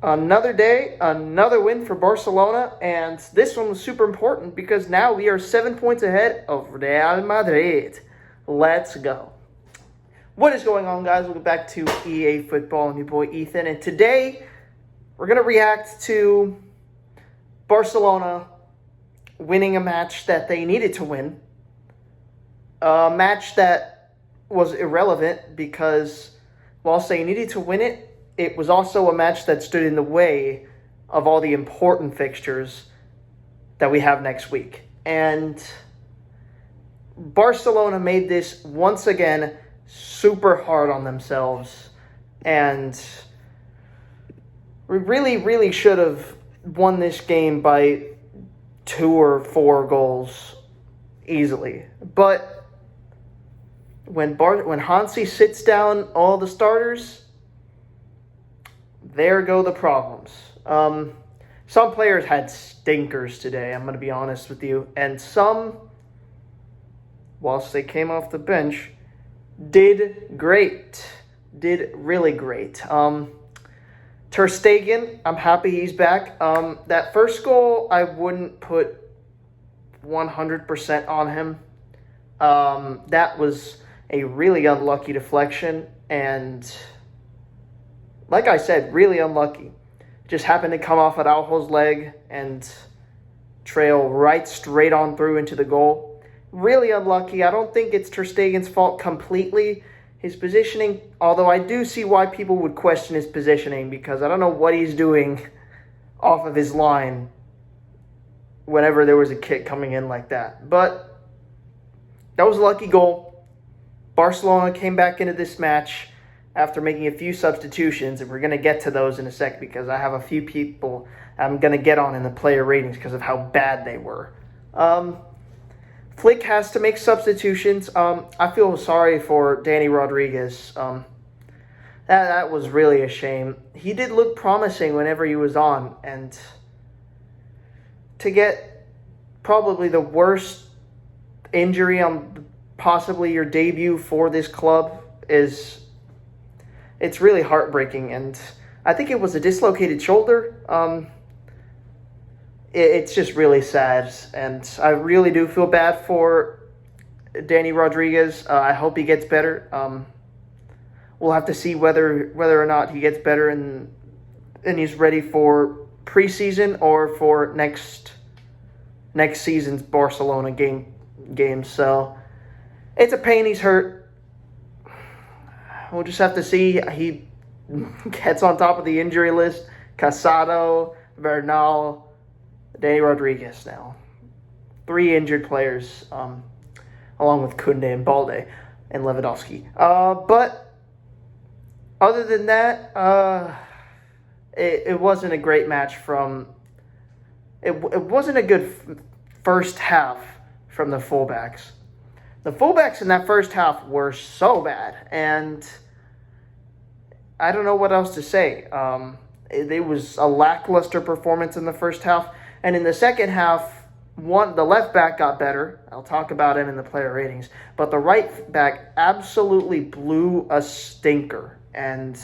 Another day, another win for Barcelona, and this one was super important because now we are 7 points ahead of Real Madrid. Let's go. What is going on, guys? Welcome back to EA Football. I'm your boy Ethan, and today we're going to react to Barcelona winning a match that they needed to win. A match that was irrelevant because whilst they needed to win it, it was also a match that stood in the way of all the important fixtures that we have next week. And Barcelona made this once again super hard on themselves. And we really should have won this game by 2 or 4 goals easily. But when Hansi sits down all the starters, there go the problems. Some players had stinkers today, I'm going to be honest with you. And some, whilst they came off the bench, did great. Did really great. Ter Stegen, I'm happy he's back. That first goal, I wouldn't put 100% on him. That was a really unlucky deflection, and like I said, really unlucky. Just happened to come off Araujo's leg and trail right straight on through into the goal. Really unlucky. I don't think it's Ter Stegen's fault completely. His positioning, although I do see why people would question his positioning, because I don't know what he's doing off of his line whenever there was a kick coming in like that. But that was a lucky goal. Barcelona came back into this match after making a few substitutions, and we're going to get to those in a sec because I have a few people I'm going to get on in the player ratings because of how bad they were. Flick has to make substitutions. I feel sorry for Danny Rodriguez. That was really a shame. He did look promising whenever he was on, and to get probably the worst injury on possibly your debut for this club it's really heartbreaking, and I think it was a dislocated shoulder. It's just really sad, and I really do feel bad for Danny Rodriguez. I hope he gets better. We'll have to see whether or not he gets better and he's ready for preseason or for next season's Barcelona game. So it's a pain he's hurt. We'll just have to see. He gets on top of the injury list. Casado, Bernal, Danny Rodriguez now. 3 injured players, along with Koundé and Balde and Lewandowski. But other than that, it wasn't a great match from... It wasn't a good first half from the fullbacks. The fullbacks in that first half were so bad, and I don't know what else to say. It was a lackluster performance in the first half, and in the second half, the left back got better. I'll talk about him in the player ratings, but the right back absolutely blew a stinker, and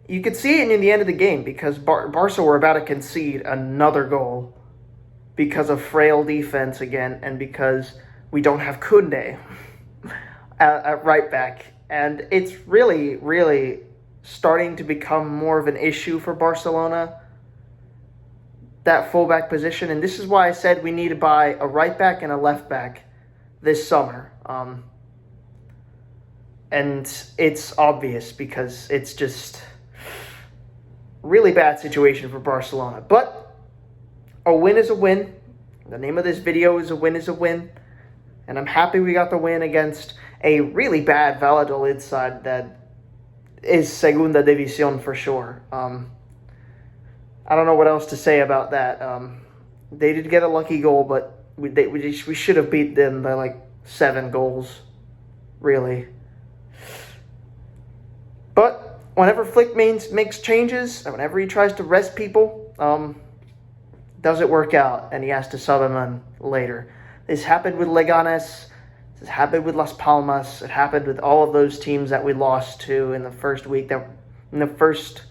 you could see it in the end of the game because Barca were about to concede another goal because of frail defense again, and because we don't have Koundé at right back. And it's really starting to become more of an issue for Barcelona, that fullback position. And this is why I said we need to buy a right back and a left back this summer. And it's obvious because it's just really bad situation for Barcelona. But a win is a win. The name of this video is a win is a win. And I'm happy we got the win against a really bad Valladolid side that is Segunda División for sure. I don't know what else to say about that. They did get a lucky goal, but we should have beat them by like 7 goals, really. But whenever Flick makes changes, and whenever he tries to rest people, doesn't work out, and he has to sub him in later. This happened with Leganes. This happened with Las Palmas. It happened with all of those teams that we lost to in the first week, in the first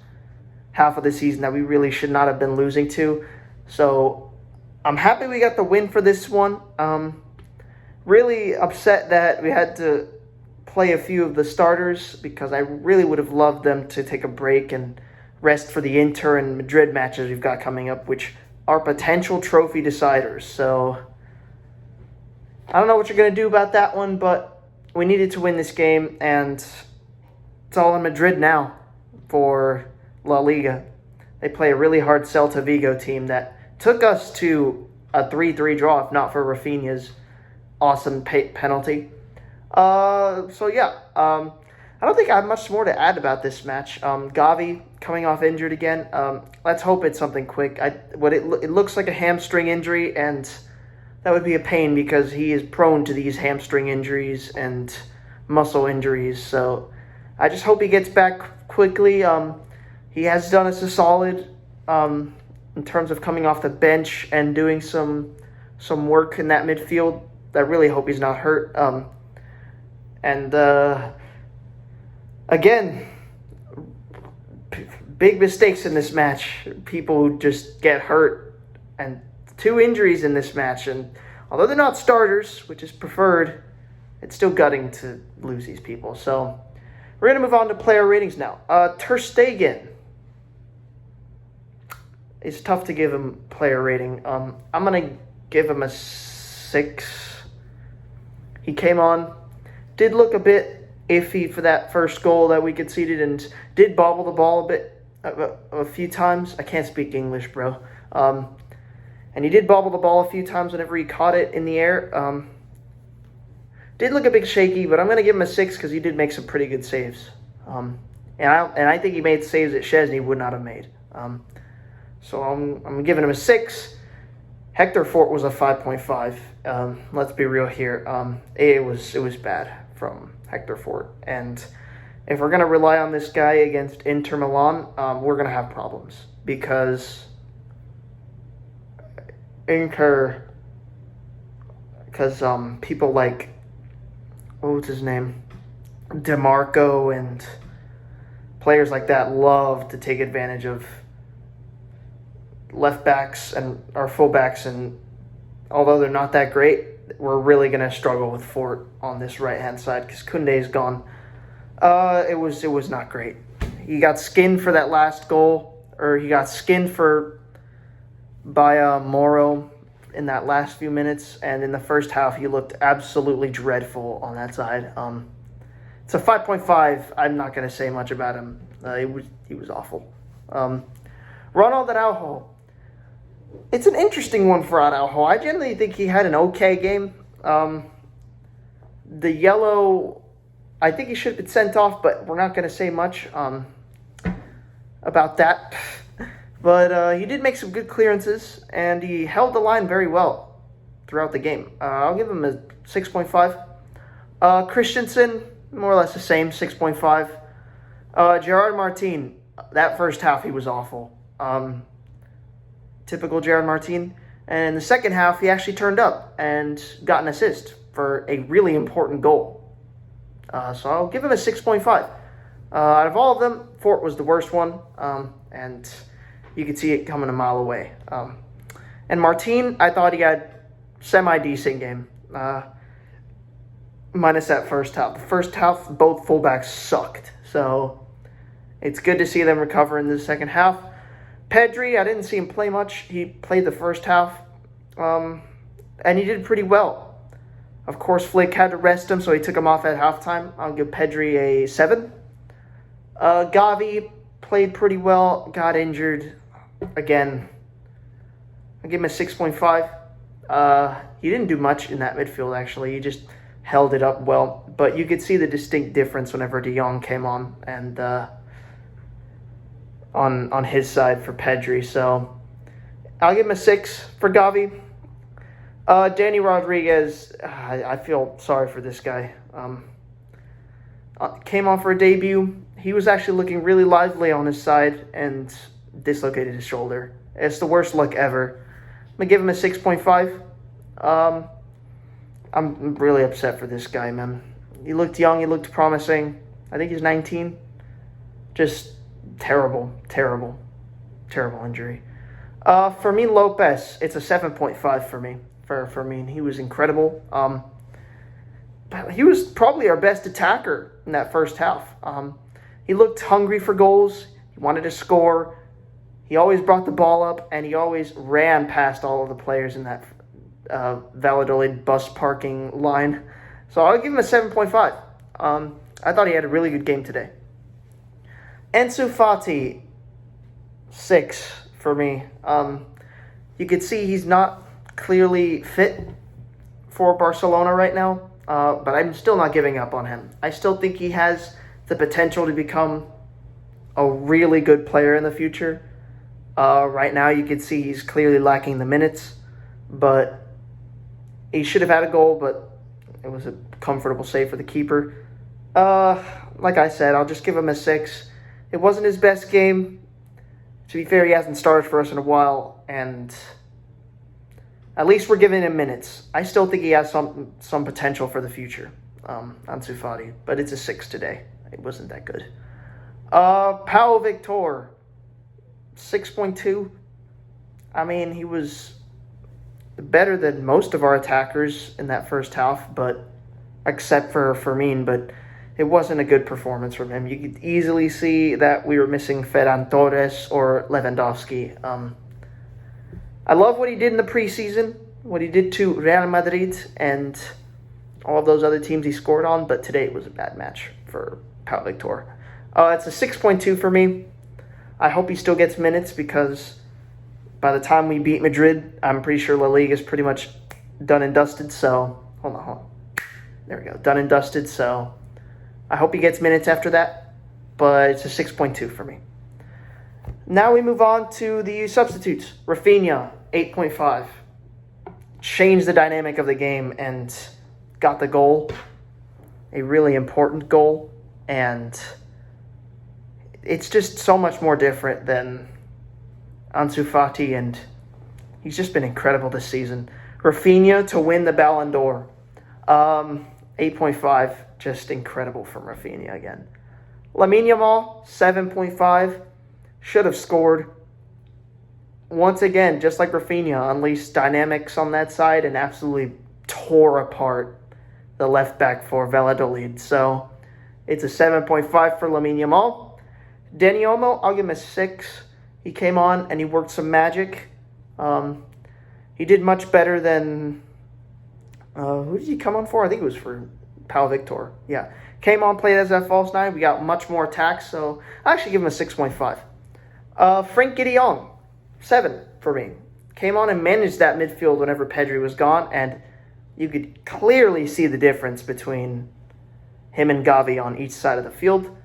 half of the season that we really should not have been losing to. So I'm happy we got the win for this one. Really upset that we had to play a few of the starters because I really would have loved them to take a break and rest for the Inter and Madrid matches we've got coming up, which are potential trophy deciders. So I don't know what you're going to do about that one, but we needed to win this game, and it's all in Madrid now for La Liga. They play a really hard Celta Vigo team that took us to a 3-3 draw, if not for Rafinha's awesome penalty. I don't think I have much more to add about this match. Gavi coming off injured again. Let's hope it's something quick. It looks like a hamstring injury, and that would be a pain because he is prone to these hamstring injuries and muscle injuries. So I just hope he gets back quickly. He has done us a solid in terms of coming off the bench and doing some work in that midfield. I really hope he's not hurt. Again, big mistakes in this match. People just get hurt, and 2 injuries in this match. And although they're not starters, which is preferred, it's still gutting to lose these people. So we're going to move on to player ratings now. Ter Stegen. It's tough to give him player rating. I'm going to give him a 6. He came on, did look a bit iffy for that first goal that we conceded, and did bobble the ball a few times. I can't speak English, bro. And he did bobble the ball a few times whenever he caught it in the air. Did look a bit shaky, but I'm going to give him a 6 because he did make some pretty good saves. And I think he made saves that Szczesny would not have made. So I'm giving him a 6. Hector Fort was a 5.5. Let's be real here. It was bad from Hector Fort. And if we're going to rely on this guy against Inter Milan, we're going to have problems. Because people like, what was his name? DeMarco and players like that love to take advantage of left backs and our full backs, and although they're not that great, we're really going to struggle with Fort on this right hand side because Koundé's gone. It was not great. He got skinned for that last goal, or he got skinned by Moro in that last few minutes, and in the first half he looked absolutely dreadful on that side. It's a 5.5. I'm not going to say much about him. He was awful. Ronald Araujo. It's an interesting one for Araujo. I generally think he had an okay game. The yellow, I think he should have been sent off, but we're not going to say much about that. But he did make some good clearances, and he held the line very well throughout the game. I'll give him a 6.5. Christensen, more or less the same, 6.5. Gerard Martin, that first half he was awful. Typical Gerard Martin. And in the second half, he actually turned up and got an assist for a really important goal. So I'll give him a 6.5. Out of all of them, Fort was the worst one, and you could see it coming a mile away. And Martin, I thought he had semi-decent game, minus that first half. The first half, both fullbacks sucked. So it's good to see them recover in the second half. Pedri, I didn't see him play much. He played the first half, and he did pretty well. Of course, Flick had to rest him, so he took him off at halftime. I'll give Pedri a 7. Gavi played pretty well, got injured again. I'll give him a 6.5. He didn't do much in that midfield, actually. He just held it up well. But you could see the distinct difference whenever De Jong came on, and on his side for Pedri. So I'll give him a 6 for Gavi. Danny Rodriguez, I feel sorry for this guy. Came on for a debut. He was actually looking really lively on his side and dislocated his shoulder. It's the worst luck ever. I'm going to give him a 6.5. I'm really upset for this guy, man. He looked young. He looked promising. I think he's 19. Just terrible, terrible. terrible injury. For me, Lopez, it's a 7.5 for me. For me, he was incredible. But he was probably our best attacker in that first half. He looked hungry for goals. He wanted to score. He always brought the ball up, and he always ran past all of the players in that Valladolid bus parking line. So I'll give him a 7.5. I thought he had a really good game today. Ansu Fati, 6 for me. You could see he's not clearly fit for Barcelona right now, but I'm still not giving up on him. I still think he has the potential to become a really good player in the future. Right now, you can see he's clearly lacking the minutes, but he should have had a goal, but it was a comfortable save for the keeper. Like I said, I'll just give him a 6. It wasn't his best game. To be fair, he hasn't started for us in a while, and at least we're giving him minutes. I still think he has some potential for the future, Ansu Fati, but it's a 6 today. It wasn't that good. Pau Victor, 6.2. I mean, he was better than most of our attackers in that first half, but except for Fermin, but it wasn't a good performance from him. You could easily see that we were missing Ferran Torres or Lewandowski. I love what he did in the preseason, what he did to Real Madrid and all of those other teams he scored on, but today it was a bad match for Pau Victor. It's a 6.2 for me. I hope he still gets minutes because by the time we beat Madrid, I'm pretty sure La Liga is pretty much done and dusted. So, hold on. There we go. Done and dusted. So, I hope he gets minutes after that. But it's a 6.2 for me. Now we move on to the substitutes. Rafinha, 8.5. Changed the dynamic of the game and got the goal. A really important goal. And it's just so much more different than Ansu Fati, and he's just been incredible this season. Rafinha to win the Ballon d'Or. 8.5, just incredible from Rafinha again. Lamine Yamal, 7.5, should have scored. Once again, just like Rafinha, unleashed dynamics on that side and absolutely tore apart the left back for Valladolid. So it's a 7.5 for Lamine Yamal. Dani Olmo, I'll give him a 6. He came on and he worked some magic. He did much better than... who did he come on for? I think it was for Pau Victor. Yeah. Came on, played as that false 9. We got much more attacks, so I actually give him a 6.5. Frenkie de Jong, 7 for me. Came on and managed that midfield whenever Pedri was gone, and you could clearly see the difference between him and Gavi on each side of the field.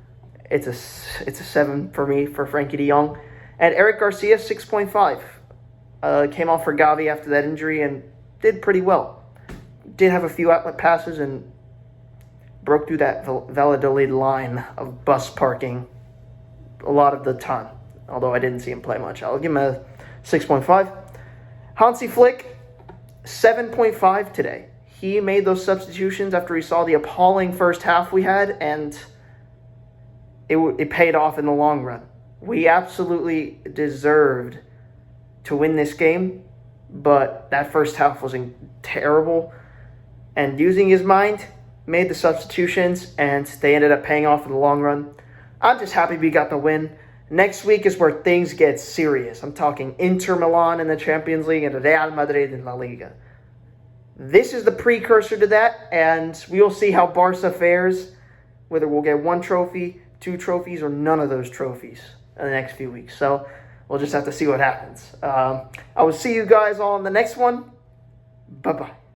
It's a 7 for me for Frenkie de Jong. And Eric Garcia, 6.5. Came off for Gavi after that injury and did pretty well. Did have a few outlet passes and broke through that Valladolid line of bus parking a lot of the time. Although I didn't see him play much. I'll give him a 6.5. Hansi Flick, 7.5 today. He made those substitutions after he saw the appalling first half we had, and it paid off in the long run. We absolutely deserved to win this game, but that first half was terrible. And using his mind, made the substitutions, and they ended up paying off in the long run. I'm just happy we got the win. Next week is where things get serious. I'm talking Inter Milan in the Champions League and Real Madrid in La Liga. This is the precursor to that, and we will see how Barca fares, whether we'll get 1 trophy, 2 trophies, or none of those trophies in the next few weeks. So we'll just have to see what happens. I will see you guys all in the next one. Bye-bye.